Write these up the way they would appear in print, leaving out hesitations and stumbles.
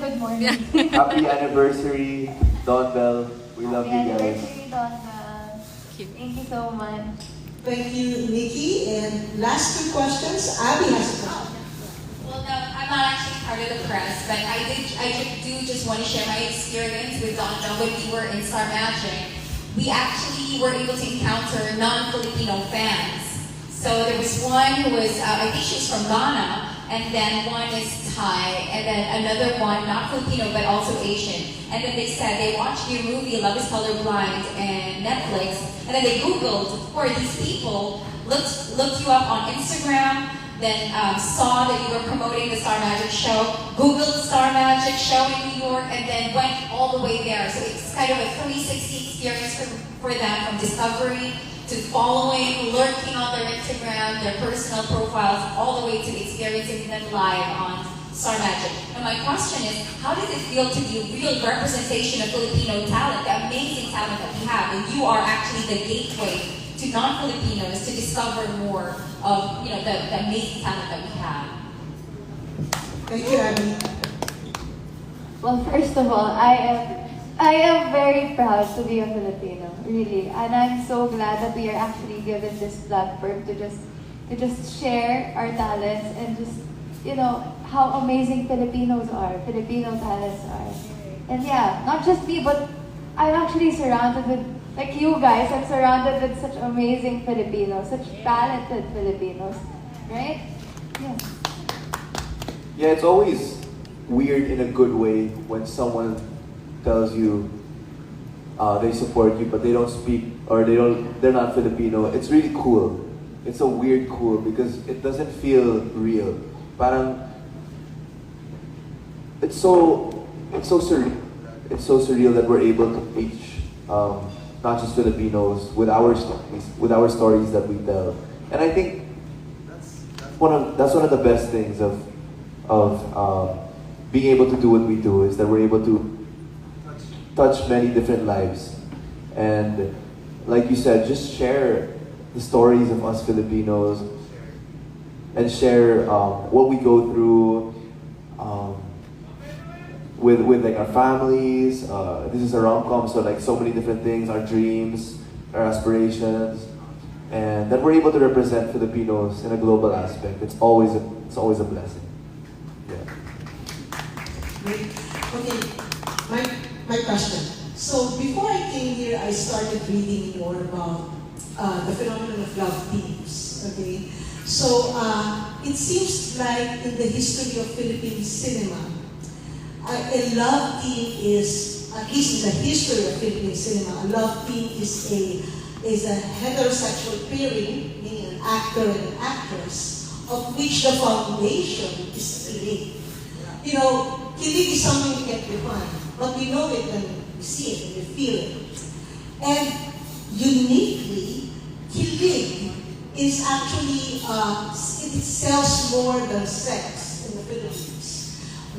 Good morning. Happy anniversary, Donbelle. We love you Happy guys. anniversary, Donbelle. Thank you so much. Thank you, Nikki. And last two questions, Abby has a question. Well, no, I'm not actually part of the press, but I do just want to share my experience with Donbelle when we were in Star Magic. We actually were able to encounter non-Filipino fans. So there was one who was, I think she was from Ghana, and then one is Thai, and then another one, not Filipino, but also Asian. And then they said they watched your movie, Love is Colorblind, and Netflix, and then they Googled who are these people, looked you up on Instagram, then saw that you were promoting the Star Magic show, Googled Star Magic show in New York, and then went all the way there. So it's kind of a 360 experience for them, from discovery to following, lurking on their Instagram, their personal profiles, all the way to experiencing them live on Star Magic. And my question is, how does it feel to be a real representation of Filipino talent, the amazing talent that we have, and you are actually the gateway to non-Filipinos to discover more of the amazing talent that we have? Thank you, Abby. Well, first of all, I am very proud to be a Filipino, really, and I'm so glad that we are actually given this platform to just share our talents and just how amazing Filipino talents are. And yeah, not just me, but I'm actually surrounded with, like you guys, I'm surrounded with such amazing Filipinos, such talented Filipinos, right? Yeah. Yeah, it's always weird in a good way when someone tells you they support you, but they don't speak or they're not Filipino. It's really cool. It's a weird cool because it doesn't feel real. Parang it's so surreal. It's so surreal that we're able to reach not just Filipinos with our stories that we tell. And I think that's one of the best things of being able to do what we do, is that we're able to touch many different lives. And like you said, just share the stories of us Filipinos and share what we go through with like our families. This is a rom-com, so like so many different things, our dreams, our aspirations, and that we're able to represent Filipinos in a global aspect. It's always a blessing. Yeah. Great. Okay, my question. So before I came here, I started reading more about the phenomenon of love teams. Okay, so it seems like in the history of Philippine cinema, a love team is, at least in the history of Philippine cinema, a love team is a heterosexual pairing, meaning an actor and an actress, of which the foundation is kilig. You know, kilig is something we can define, but we know it when we see it, when we feel it. And uniquely, kilig is actually, it sells more than sex in the Philippines.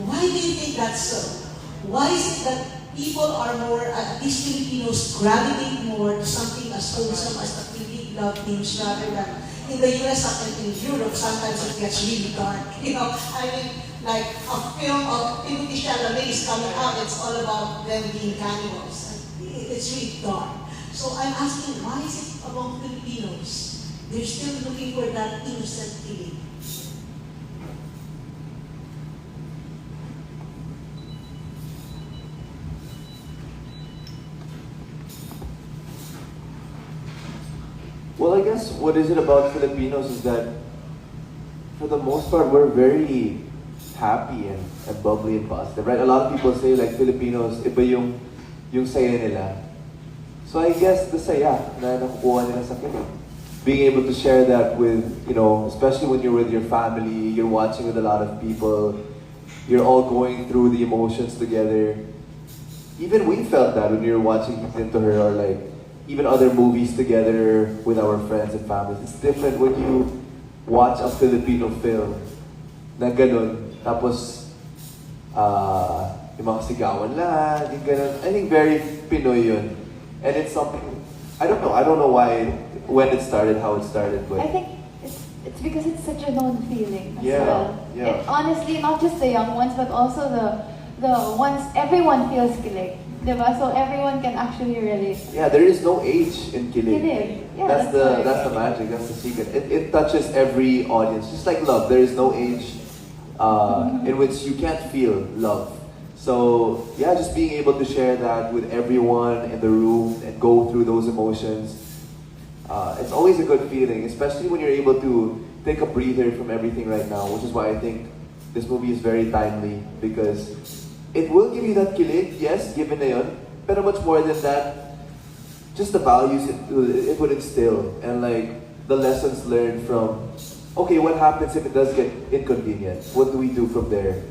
Why do you think that's so? Why is it that people are more, at least Filipinos, gravitate more to something as wholesome as the kilig love teams rather than in the US and in Europe, sometimes it gets really dark. You know, I mean, like a film of Timothy Chalamet is coming out, it's all about them being cannibals. It's really dark. So I'm asking, why is it among Filipinos, they're still looking for that innocent kilig? Well, I guess what is it about Filipinos is that for the most part we're very happy and bubbly and positive, right? A lot of people say like Filipinos, iba yung saya nila. So I guess the saya na nakukuha nila sa kilig, being able to share that with, especially when you're with your family, you're watching with a lot of people, you're all going through the emotions together. Even we felt that when we were watching Into Her, or like even other movies together with our friends and families. It's different when you watch a Filipino film na ganun, tapos yung mga sigawan lang, yung ganun. I think very Pinoy yun. And it's something, I don't know why, when it started, how it started, but I think it's because it's such a known feeling as yeah, well. yeah. Honestly, not just the young ones, but also once everyone feels kilig, diba? So everyone can actually relate. Yeah, there is no age in Kilig. Kilig. Yeah, That's the magic, that's the secret. It touches every audience. Just like love, there is no age in which you can't feel love. So yeah, just being able to share that with everyone in the room and go through those emotions, it's always a good feeling, especially when you're able to take a breather from everything right now, which is why I think this movie is very timely because it will give you that kilig, yes, given na yun, pero much more than that, just the values it would instill and like the lessons learned from, okay, what happens if it does get inconvenient? What do we do from there?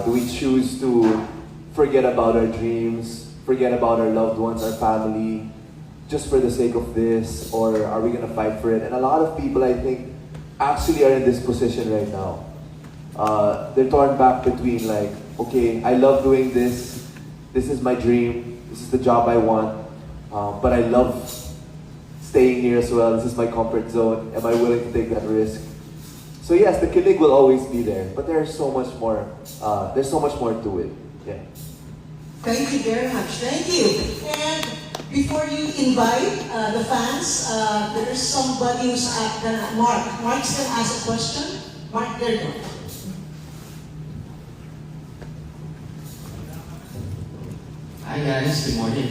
Do we choose to forget about our dreams, forget about our loved ones, our family, just for the sake of this, or are we gonna fight for it? And a lot of people, I think, actually are in this position right now. They're torn back between like, okay, I love doing this. This is my dream. This is the job I want. But I love staying here as well. This is my comfort zone. Am I willing to take that risk? So yes, the kilig will always be there, but there's so much more. There's so much more to it. Yeah. Thank you very much. Thank you. And before you invite the fans, there's somebody who's at Mark. Mark's gonna ask a question. Mark, there you go. Hi guys, good morning.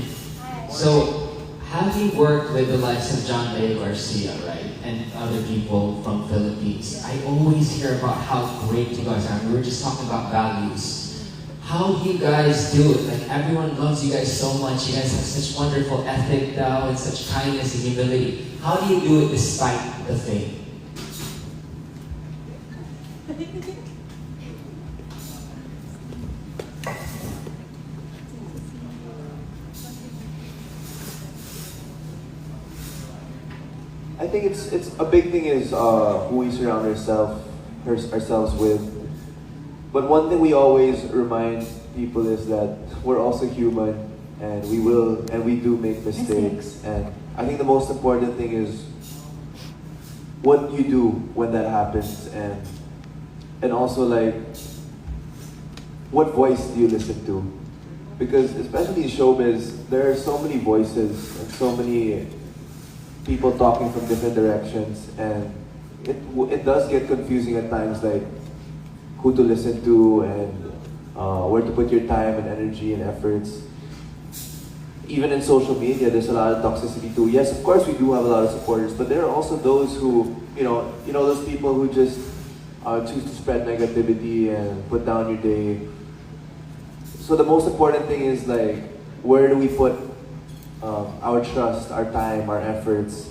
So, having worked with the likes of Donbelle Garcia, right, and other people from Philippines, I always hear about how great you guys are. We were just talking about values. How do you guys do it? Like everyone loves you guys so much. You guys have such wonderful ethic now and such kindness and humility. How do you do it despite the fame? I think it's a big thing is who we surround ourselves with. But one thing we always remind people is that we're also human and we do make mistakes. And I think the most important thing is what you do when that happens and also like what voice do you listen to? Because especially in showbiz, there are so many voices and so many people talking from different directions, and it does get confusing at times, like who to listen to and where to put your time and energy and efforts. Even in social media, there's a lot of toxicity too. Yes, of course we do have a lot of supporters, but there are also those who, you know those people who just choose to spread negativity and put down your day. So the most important thing is like, where do we put our trust, our time, our efforts?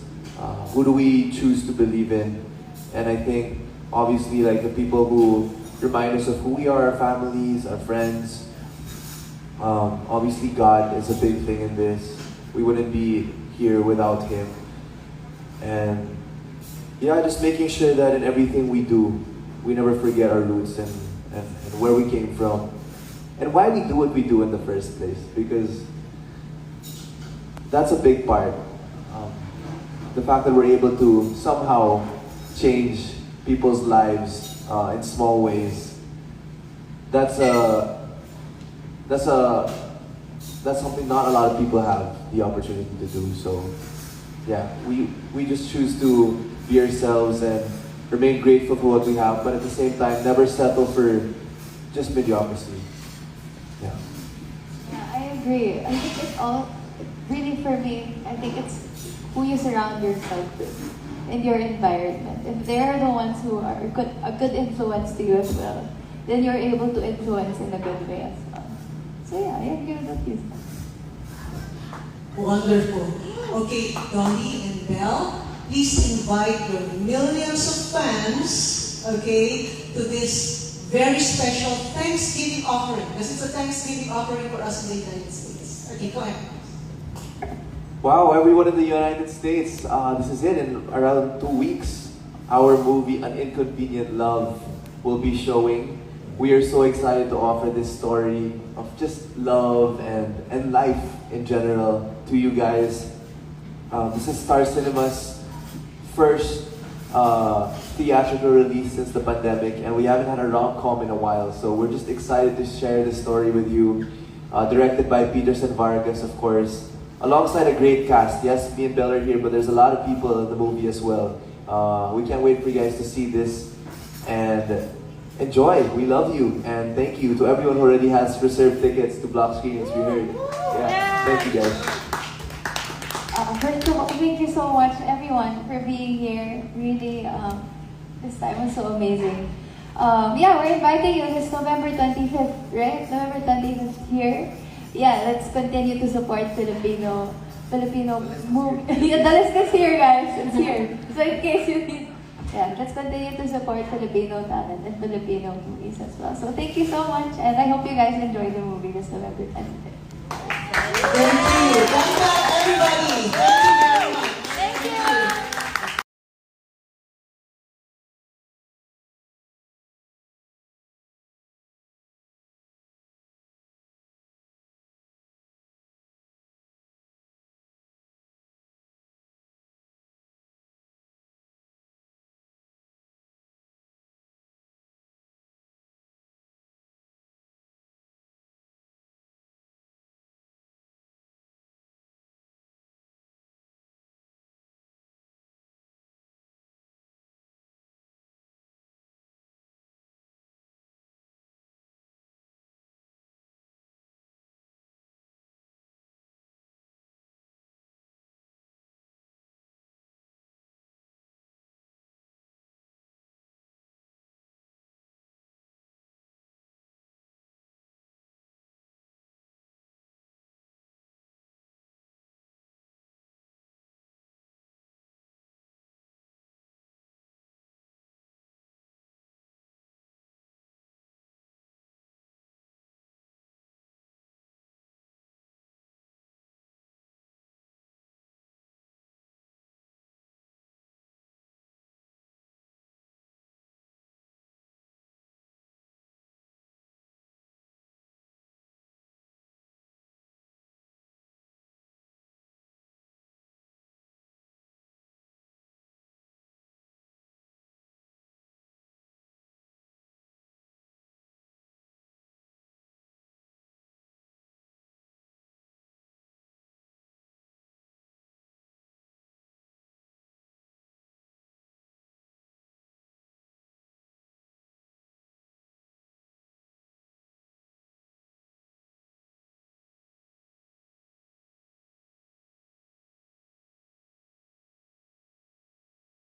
Who do we choose to believe in? And I think obviously like the people who remind us of who we are, our families, our friends. Obviously God is a big thing in this. We wouldn't be here without Him. And yeah, just making sure that in everything we do, we never forget our roots and where we came from. And why we do what we do in the first place. Because that's a big part. The fact that we're able to somehow change people's lives in small ways. That's something not a lot of people have the opportunity to do. So yeah, we just choose to be ourselves and remain grateful for what we have, but at the same time never settle for just mediocrity. Yeah. Yeah, I agree. I think it's all, really for me, I think it's who you surround yourself with in your environment. If they're the ones who are a good influence to you as well, then you're able to influence in a good way as well. So yeah, I agree with what you said. Wonderful. Okay, Donny and Belle, please invite your millions of fans, okay, to this very special Thanksgiving offering. Because it's a Thanksgiving offering for us in the United States. Okay, go ahead. Wow, everyone in the United States, this is it. In around 2 weeks, our movie An Inconvenient Love will be showing. We are so excited to offer this story of just love and life in general to you guys. This is Star Cinema's first theatrical release since the pandemic, and we haven't had a rom-com in a while, so we're just excited to share this story with you. Directed by Peterson Vargas, of course, alongside a great cast. Yes, me and Belle are here, but there's a lot of people in the movie as well. We can't wait for you guys to see this and enjoy. We love you, and thank you to everyone who already has reserved tickets to block screenings. We heard. Yeah, thank you guys. First of all, thank you so much, everyone, for being here. Really, this time was so amazing. Yeah, we're inviting you this November 25th, right? November 25th here. Yeah, let's continue to support Filipino movie. Yeah, the list is here, guys. It's here. So in case you need, yeah, let's continue to support Filipino talent and Filipino movies as well. So thank you so much, and I hope you guys enjoy the movie this November 25th. Thank you. Thank you, everybody.